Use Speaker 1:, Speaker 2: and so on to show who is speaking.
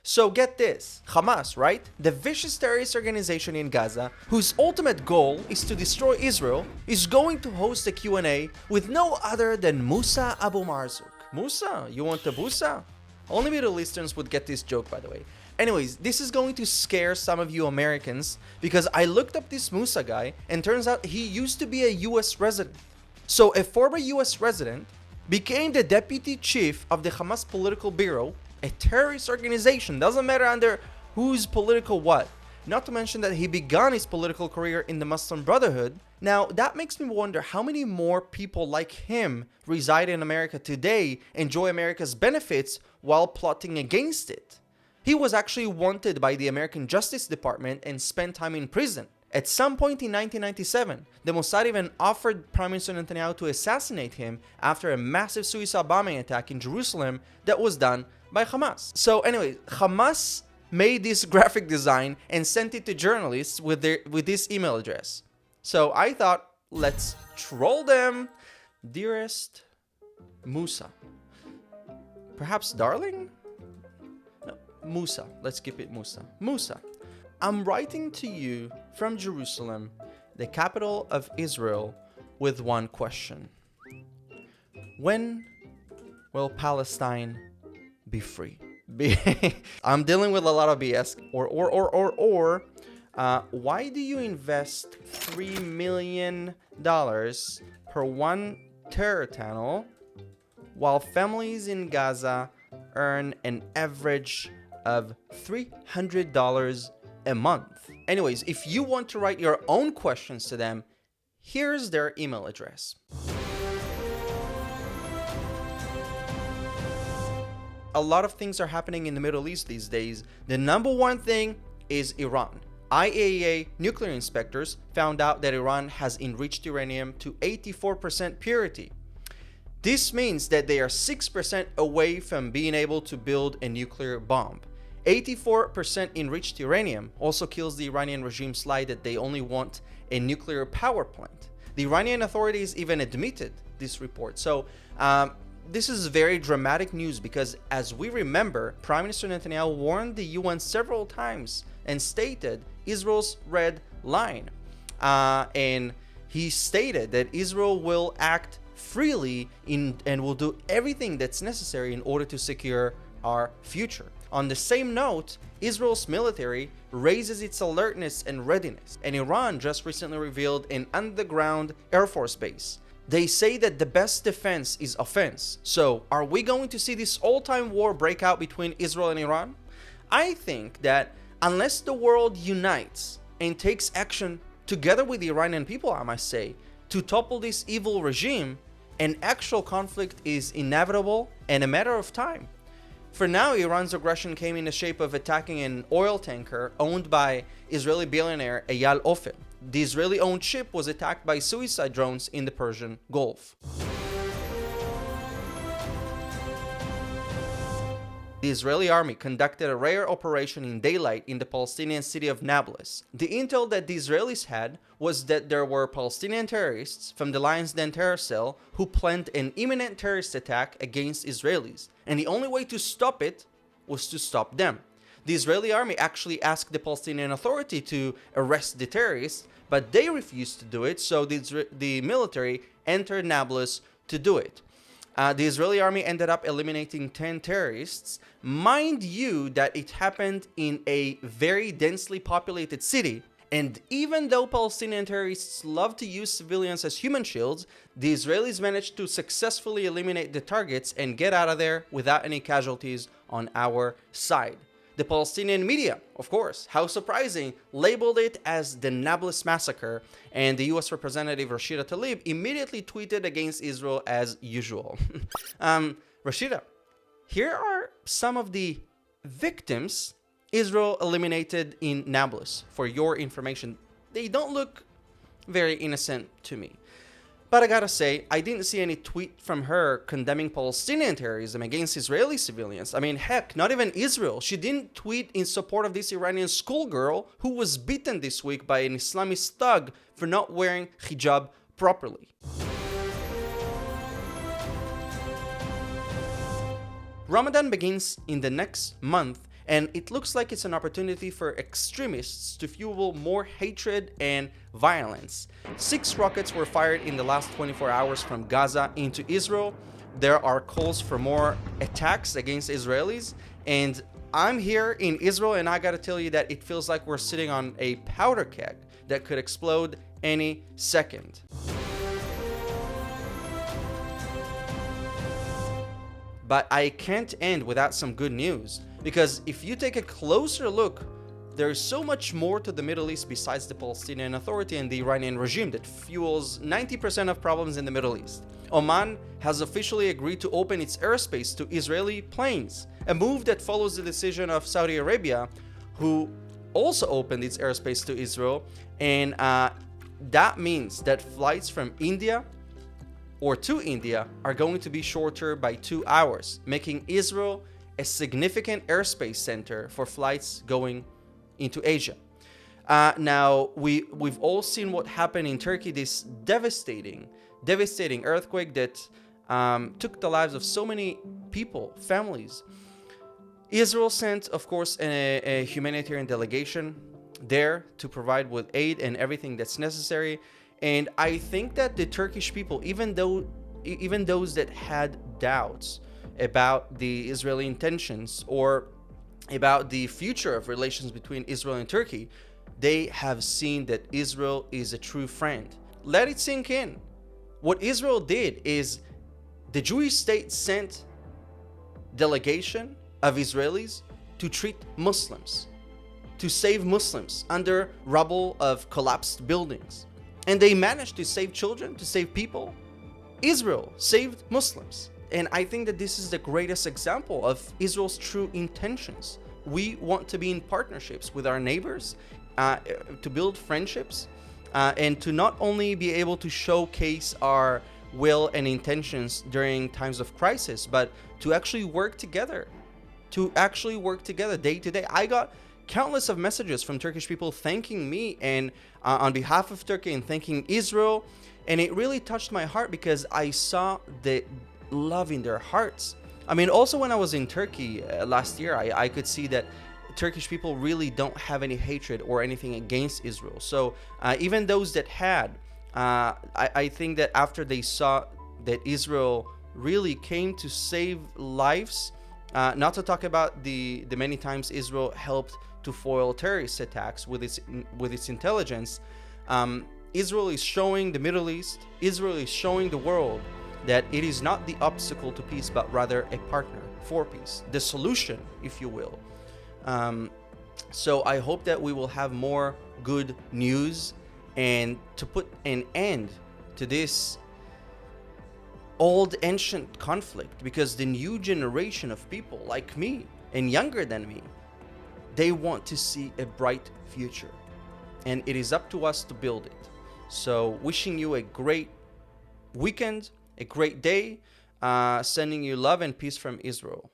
Speaker 1: So get this, Hamas, right? The vicious terrorist organization in Gaza, whose ultimate goal is to destroy Israel, is going to host a Q&A with no other than Musa Abu Marzouk. Musa, you want the Busa? Only Middle Easterns would get this joke, by the way. Anyways, this is going to scare some of you Americans because I looked up this Musa guy and turns out he used to be a US resident. So a former US resident became the deputy chief of the Hamas political bureau, a terrorist organization, doesn't matter under whose political what. Not to mention that he began his political career in the Muslim Brotherhood. Now, that makes me wonder how many more people like him reside in America today, enjoy America's benefits while plotting against it. He was actually wanted by the American Justice Department and spent time in prison. At some point in 1997, the Mossad even offered Prime Minister Netanyahu to assassinate him after a massive suicide bombing attack in Jerusalem that was done by Hamas. So anyway, Hamas made this graphic design and sent it to journalists with this email address. So I thought, let's troll them. Dearest Musa. Perhaps darling? No, Musa. Let's keep it Musa. Musa, I'm writing to you from Jerusalem, the capital of Israel, with one question. When will Palestine be free? I'm dealing with a lot of BS. Why do you invest $3 million per one terror tunnel while families in Gaza earn an average of $300 a month? Anyways, if you want to write your own questions to them, here's their email address. A lot of things are happening in the Middle East these days. The number one thing is Iran. IAEA nuclear inspectors found out that Iran has enriched uranium to 84% purity. This means that they are 6% away from being able to build a nuclear bomb. 84% enriched uranium also kills the Iranian regime's lie that they only want a nuclear power plant. The Iranian authorities even admitted this report. So, this is very dramatic news because, as we remember, Prime Minister Netanyahu warned the UN several times and stated Israel's red line. And he stated that Israel will act freely and will do everything that's necessary in order to secure our future. On the same note, Israel's military raises its alertness and readiness, and Iran just recently revealed an underground Air Force base. They say that the best defense is offense. So, are we going to see this all-time war break out between Israel and Iran? I think that unless the world unites and takes action together with the Iranian people, I must say, to topple this evil regime, an actual conflict is inevitable and a matter of time. For now, Iran's aggression came in the shape of attacking an oil tanker owned by Israeli billionaire Eyal Ofer. The Israeli-owned ship was attacked by suicide drones in the Persian Gulf. The Israeli army conducted a rare operation in daylight in the Palestinian city of Nablus. The intel that the Israelis had was that there were Palestinian terrorists from the Lion's Den terror cell who planned an imminent terrorist attack against Israelis, and the only way to stop it was to stop them. The Israeli army actually asked the Palestinian Authority to arrest the terrorists, but they refused to do it, so the military entered Nablus to do it. The Israeli army ended up eliminating 10 terrorists. Mind you that it happened in a very densely populated city, and even though Palestinian terrorists love to use civilians as human shields, the Israelis managed to successfully eliminate the targets and get out of there without any casualties on our side. The Palestinian media, of course, how surprising, labeled it as the Nablus massacre, and the US Representative Rashida Tlaib immediately tweeted against Israel as usual. Rashida, here are some of the victims Israel eliminated in Nablus. For your information, they don't look very innocent to me. But I gotta say, I didn't see any tweet from her condemning Palestinian terrorism against Israeli civilians. I mean, heck, not even Israel. She didn't tweet in support of this Iranian schoolgirl who was beaten this week by an Islamist thug for not wearing hijab properly. Ramadan begins in the next month, And it looks like it's an opportunity for extremists to fuel more hatred and violence. 6 rockets were fired in the last 24 hours from Gaza into Israel. There are calls for more attacks against Israelis, and I'm here in Israel, and I gotta tell you that it feels like we're sitting on a powder keg that could explode any second. But I can't end without some good news, because if you take a closer look, there is so much more to the Middle East besides the Palestinian Authority and the Iranian regime that fuels 90% of problems in the Middle East. Oman has officially agreed to open its airspace to Israeli planes, a move that follows the decision of Saudi Arabia, who also opened its airspace to Israel, and that means that flights from India or to India are going to be shorter by 2 hours, making Israel a significant airspace center for flights going into Asia. Now, we've all seen what happened in Turkey, this devastating earthquake that took the lives of so many people, families. Israel sent, of course, a humanitarian delegation there to provide with aid and everything that's necessary. And I think that the Turkish people, even those that had doubts about the Israeli intentions or about the future of relations between Israel and Turkey, they have seen that Israel is a true friend. Let it sink in. What Israel did is the Jewish state sent delegation of Israelis to treat Muslims, to save Muslims under rubble of collapsed buildings. And they managed to save children, to save people. Israel saved Muslims. And I think that this is the greatest example of Israel's true intentions. We want to be in partnerships with our neighbors, to build friendships, and to not only be able to showcase our will and intentions during times of crisis, but to actually work together, day to day. I got countless of messages from Turkish people thanking me and on behalf of Turkey and thanking Israel. And it really touched my heart because I saw the love in their hearts. I mean, also when I was in Turkey last year, I could see that Turkish people really don't have any hatred or anything against Israel. So even those that had, I think that after they saw that Israel really came to save lives, not to talk about the many times Israel helped to foil terrorist attacks with its intelligence, Israel is showing the Middle East, Israel is showing the world that it is not the obstacle to peace, but rather a partner for peace, the solution, if you will. So I hope that we will have more good news and to put an end to this old ancient conflict, because the new generation of people like me and younger than me, they want to see a bright future, and it is up to us to build it. So wishing you a great weekend, a great day, sending you love and peace from Israel.